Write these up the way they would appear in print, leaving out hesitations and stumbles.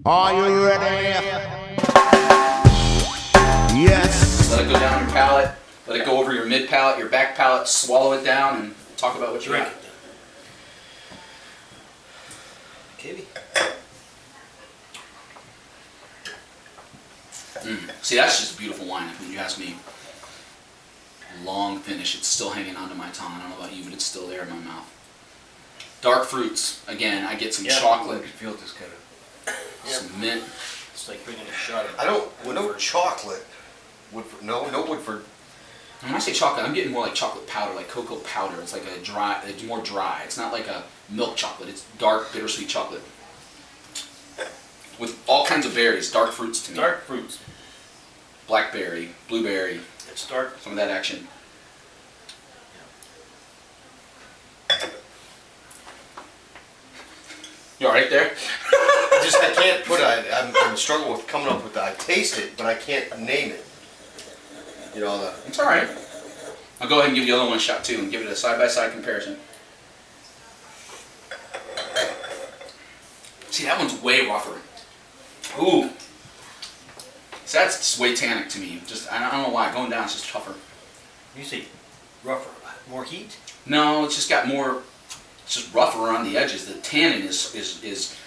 Are you ready? Yes. Let it go down your palate. Let it go over your mid palate, your back palate. Swallow it down and talk about what you Drink got. it then. Katie? See, that's just a beautiful wine. When you ask me, long finish. It's still hanging onto my tongue. I don't know about you, but it's still there in my mouth. Dark fruits. Again, I get some chocolate. I can feel this kind of. Some mint. It's like bringing a shot of. I don't. No chocolate. Woodford. No Woodford. When I say chocolate, I'm getting more like chocolate powder, like cocoa powder. It's like a dry. It's more dry. It's not like a milk chocolate. It's dark, bittersweet chocolate with all kinds of berries. Dark fruits to me. Dark fruits. Blackberry, blueberry. It's dark. Some of that action. You all right there? I can't put I'm struggling with coming up with that. I taste it, but I can't name it. You know the. It's all right. I'll go ahead and give the other one a shot too, and give it a side-by-side comparison. See, that one's way rougher. Ooh. See, that's just way tannic to me. Just I don't know why. Going down, it's just tougher. You say rougher, more heat? No, it's just got more. It's just rougher around the edges. The tannin is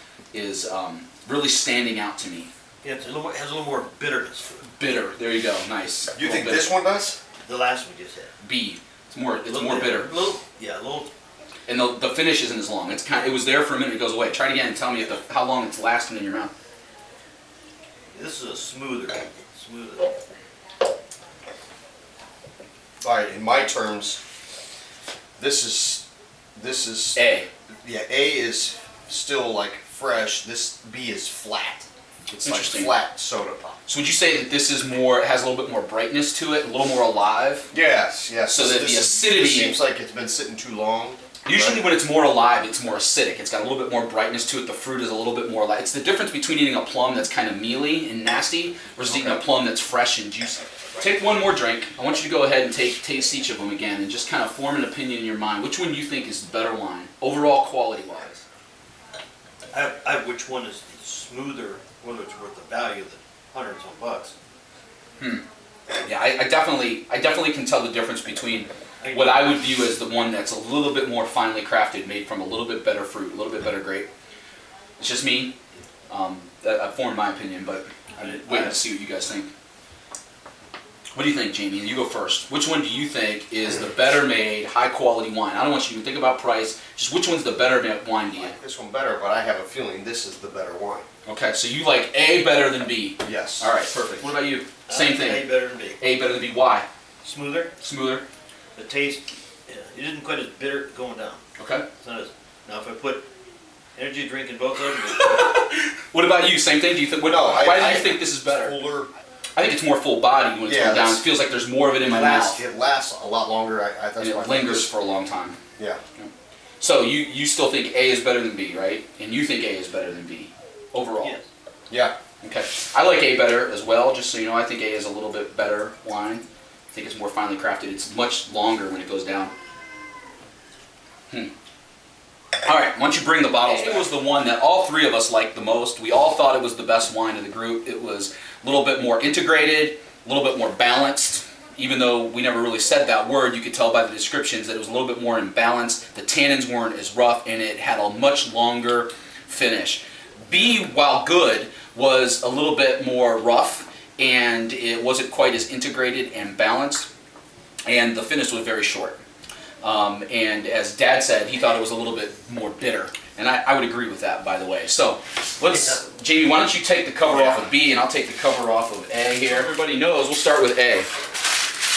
really standing out to me. Yeah, it has a little more bitterness to it. Bitter. There you go. Nice. You think this one does? The last one just had. B. It's more bitter. A little. And the finish isn't as long. It was there for a minute. It goes away. Try it again and tell me how long it's lasting in your mouth. This is a smoother. All right. In my terms, this is. A. Yeah. A is still like fresh. This B is flat. It's like Interesting. flat soda pop. So would you say that this is more? It has a little bit more brightness to it, a little more alive? Yes. So that the acidity This seems like it's been sitting too long. Usually right? when it's more alive, it's more acidic. It's got a little bit more brightness to it. The fruit is a little bit more alive. It's the difference between eating a plum that's kind of mealy and nasty versus eating a plum that's fresh and juicy. Take one more drink. I want you to go ahead and taste each of them again and just kind of form an opinion in your mind. Which one you think is the better wine, overall quality-wise? I have which one is smoother, whether it's worth the value of the hundreds of bucks. Yeah, I definitely can tell the difference between what I would view as the one that's a little bit more finely crafted, made from a little bit better fruit, a little bit better grape. It's just me. I've formed my opinion, but I'm waiting to see what you guys think. What do you think, Jamie? You go first. Which one do you think is the better made, high quality wine? I don't want you to think about price. Just which one's the better made wine to I you? like this one better, but I have a feeling this is the better wine. Okay, so you like A better than B. Yes. All right, perfect. What about you? Same A thing. better than B. A better than B. Why? Smoother. Smoother. The taste, it isn't quite as bitter going down. Okay. It's not as. Now if I put energy drink in both of them, What about you? Same thing? Do you think? Why do you think this is better? Fuller. I think it's more full body when it's going down. It feels like there's more of it in my mouth. It lasts a lot longer. That's And why it lingers for a long time. Yeah. So you still think A is better than B, right? And you think A is better than B overall? yes. Yeah. Okay. I like A better as well, just so you know. I think A is a little bit better wine. I think it's more finely crafted. It's much longer when it goes down. All right, once you bring the bottles back. It was the one that all three of us liked the most. We all thought it was the best wine of the group. It was a little bit more integrated, a little bit more balanced. Even though we never really said that word, you could tell by the descriptions that it was a little bit more in balance. The tannins weren't as rough, and it had a much longer finish. B, while good, was a little bit more rough, and it wasn't quite as integrated and balanced, and the finish was very short. And as Dad said, he thought it was a little bit more bitter. And I would agree with that, by the way. So, Jamie, why don't you take the cover off of B and I'll take the cover off of A here. Everybody knows, we'll start with A.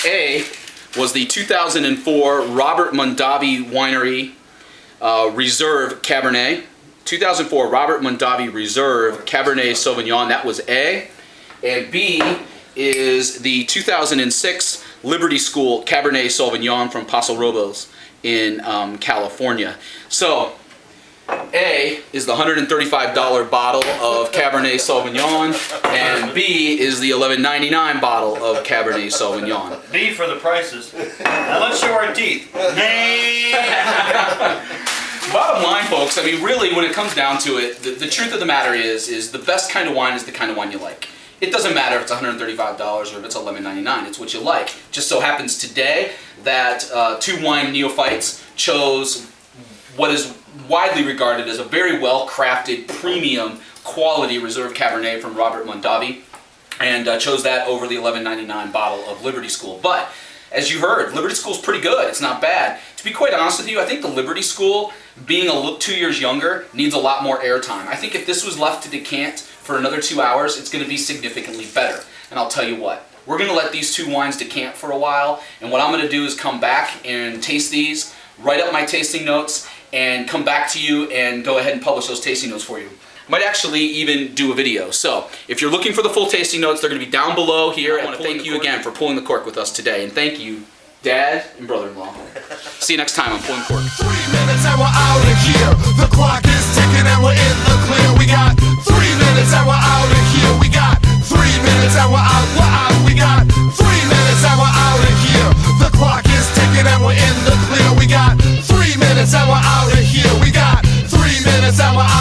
A was the 2004 Robert Mondavi Winery Reserve Cabernet. 2004 Robert Mondavi Reserve Cabernet Sauvignon, that was A. And B is the 2006 Liberty School Cabernet Sauvignon from Paso Robles in California. So, A is the $135 bottle of Cabernet Sauvignon, and B is the $11.99 bottle of Cabernet Sauvignon. B for the prices. Now let's show our teeth. Bottom line, folks, I mean, really, when it comes down to it, the truth of the matter is the best kind of wine is the kind of wine you like. It doesn't matter if it's $135 or if it's $11.99. It's what you like. Just so happens today that Two Wine Neophytes chose what is widely regarded as a very well-crafted, premium quality reserve Cabernet from Robert Mondavi, and chose that over the $11.99 bottle of Liberty School. But as you heard, Liberty School's pretty good. It's not bad. To be quite honest with you, I think the Liberty School, being 2 years younger, needs a lot more airtime. I think if this was left to decant for another 2 hours, it's going to be significantly better. And I'll tell you what, we're going to let these two wines decant for a while, and what I'm going to do is come back and taste these, write up my tasting notes, and come back to you and go ahead and publish those tasting notes for you. Might actually even do a video. So if you're looking for the full tasting notes, they're going to be down below here. I want to thank you again for pulling the cork with us today, and thank you, Dad and brother-in-law. See you next time on Pulling Cork. 3 minutes and we're out of here. The clock is ticking and we're in the clear. We got 3 minutes and we're out of here. We got 3 minutes and we're out. We got 3 minutes and we're out of here. The clock is ticking and we're in the clear. We got 3 minutes and we're out of here. We got 3 minutes and we're out.